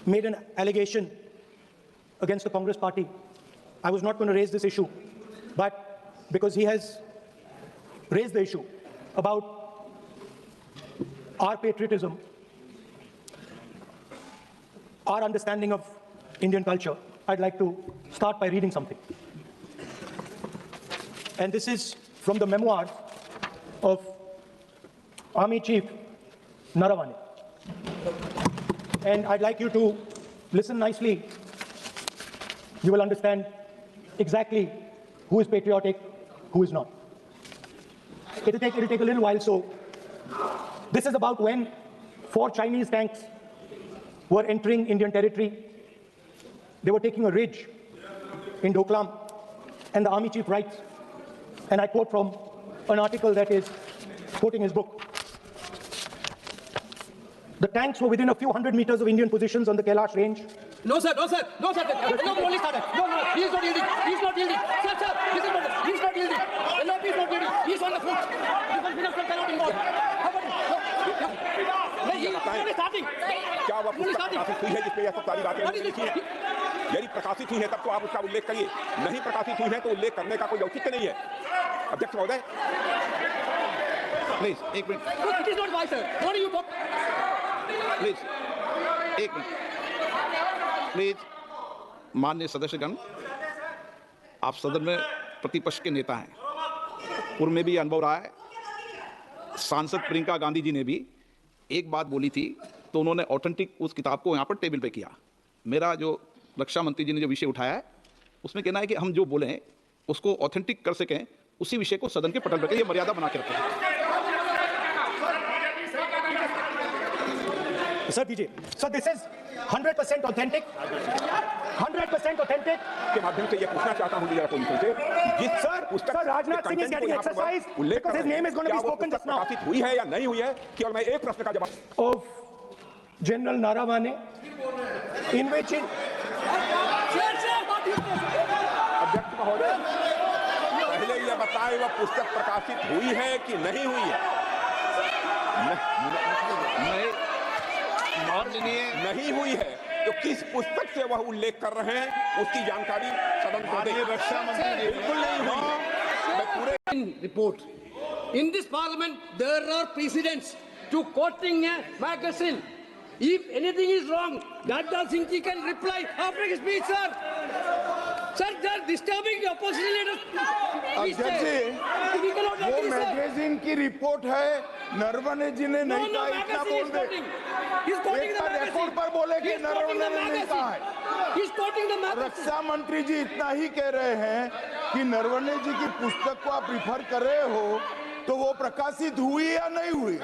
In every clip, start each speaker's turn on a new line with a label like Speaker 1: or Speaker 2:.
Speaker 1: made an allegation against the Congress party. I was not going to raise this issue, but because he has raised the issue about our patriotism, our understanding of Indian culture, I'd like to start by reading something. And this is from the memoirs of Army Chief Naravane. And I'd like you to listen nicely. You will understand exactly who is patriotic, who is not. It'll take a little while. So this is about when 4 Chinese tanks were entering Indian territory. They were taking a ridge in Doklam, and the army chief writes, and I quote from an article that is quoting his book. The tanks were within a few hundred meters of Indian positions on the Kailash range.
Speaker 2: No, sir, no, sir, no, sir. No, only started. No, he is not yielding. He is not yielding. Sir, this is not. He is not yielding. The Lord is not yielding. He is on the foot. Defense minister cannot involve. How about it? He is only starting.
Speaker 3: क्या वह पुस्तक प्रकाशित हुई है जिसमें यह सब सारी बातें लिखी हैं? यदि प्रकाशित हुई है तब तो आप उसका उल्लेख करिए, नहीं प्रकाशित हुई है तो उल्लेख करने का कोई औचित्य नहीं है। अध्यक्ष महोदय, प्लीज एक minute.
Speaker 2: It is not wise, sir. What are you talking?
Speaker 3: Please एक मिनट, प्लीज। माननीय सदस्यगण, आप सदन में प्रतिपक्ष के नेता हैं, पूर्व में भी अनुभव रहा है। सांसद प्रियंका गांधी जी ने भी एक बात बोली थी तो उन्होंने ऑथेंटिक उस किताब को यहाँ पर टेबल पे किया। मेरा जो रक्षा मंत्री जी ने जो विषय उठाया है उसमें कहना है कि हम जो बोलें उसको ऑथेंटिक कर सकें, उसी विषय को सदन के पटल पर ये मर्यादा बना के रखें।
Speaker 1: सर दीजिए। Sir this is 100% authentic, 100% authentic.
Speaker 3: के माध्यम से ये पूछना चाहता हूं जरा पुलिस से, जिस
Speaker 1: sir Rajnath Singh is getting exercise because his name is going to be spoken just now.
Speaker 3: प्रकाशित हुई है या नहीं हुई है, केवल मैं एक प्रश्न का जवाब।
Speaker 1: ऑफ जनरल नारावाने इन विच
Speaker 3: अध्यक्ष महोदय, पहले यह बताएं वह पुस्तक प्रकाशित हुई है कि नहीं हुई है? नहीं हुई है तो किस पुस्तक से वह उल्लेख कर रहे हैं उसकी जानकारी सदन को दें। रक्षा मंत्री बिल्कुल नहीं हुई। मैं पूरे
Speaker 2: report. In this parliament, there are precedents to quoting a magazine. If anything is wrong, Radha Singh ji can reply after his speech, sir. Sir, they are disturbing the opposition leaders.
Speaker 4: अध्यक्ष जी, वो magazine की report है, नरवणे जी ने नहीं कहा, इतना बोल दे। एक रिपोर्ट पर बोले कि नरवणे ने नहीं कहा है। रक्षा मंत्री जी इतना ही कह रहे हैं कि नरवणे जी की पुस्तक को आप रिफर कर रहे हो तो वो प्रकाशित हुई या नहीं हुई,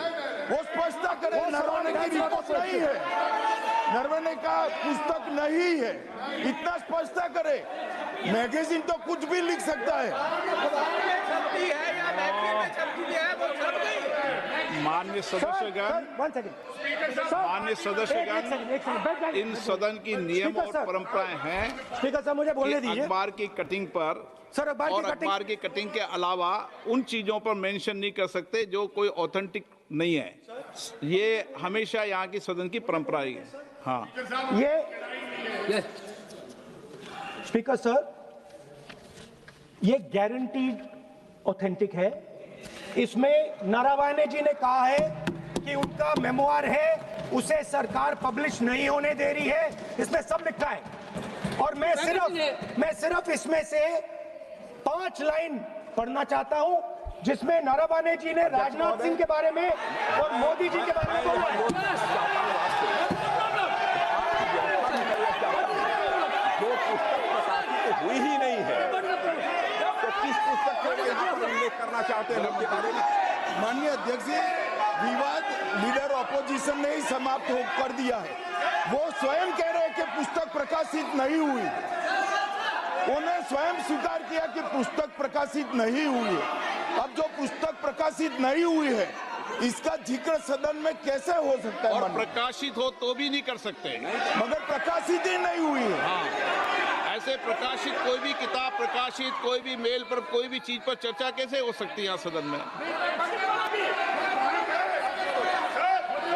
Speaker 4: वो स्पष्ट करें। नरवणे की रिपोर्ट नहीं है, नरवणे का पुस्तक नहीं है, इतना स्पष्ट करे। मैगजीन तो कुछ भी लिख सकता है।
Speaker 5: माननीय सदस्यगण, इन सदन की नियम और परंपराएं हैं।
Speaker 1: स्पीकर साहब मुझे बोलने दीजिए।
Speaker 5: अखबार की कटिंग पर
Speaker 1: सर
Speaker 5: अखबार की कटिंग के अलावा उन चीजों पर मेंशन नहीं कर सकते जो कोई ऑथेंटिक नहीं है। ये हमेशा यहाँ की सदन की परंपरा है। हाँ,
Speaker 1: ये स्पीकर सर, ये गारंटीड ऑथेंटिक है। इसमें नारावाने जी ने कहा है कि उनका मेमोआर है, उसे सरकार पब्लिश नहीं होने दे रही है, इसमें सब लिखा है। और मैं सिर्फ इसमें से 5 लाइन पढ़ना चाहता हूं जिसमें नारावाने जी ने राजनाथ सिंह के बारे में और मोदी जी के बारे में बोला है।
Speaker 3: जो पुस्तक प्रकाशित हुई ही नहीं है तो किस पुस्तक को यहाँ पर उल्लेख करना चाहते हैं उनके बारे में?
Speaker 4: माननीय अध्यक्ष जी, विवाद लीडर ऑपोजिशन ने ही समाप्त कर दिया है। वो स्वयं कह रहे हैं कि पुस्तक प्रकाशित नहीं हुई, उन्हें स्वयं स्वीकार किया कि पुस्तक प्रकाशित नहीं हुई है। अब जो पुस्तक प्रकाशित नहीं हुई है इसका जिक्र सदन में कैसे हो सकता है?
Speaker 5: और प्रकाशित हो तो भी नहीं कर सकते,
Speaker 4: मगर प्रकाशित ही नहीं हुई है।
Speaker 5: हाँ, ऐसे प्रकाशित कोई भी किताब प्रकाशित, कोई भी मेल पर, कोई भी चीज पर चर्चा कैसे हो सकती है यहाँ सदन में?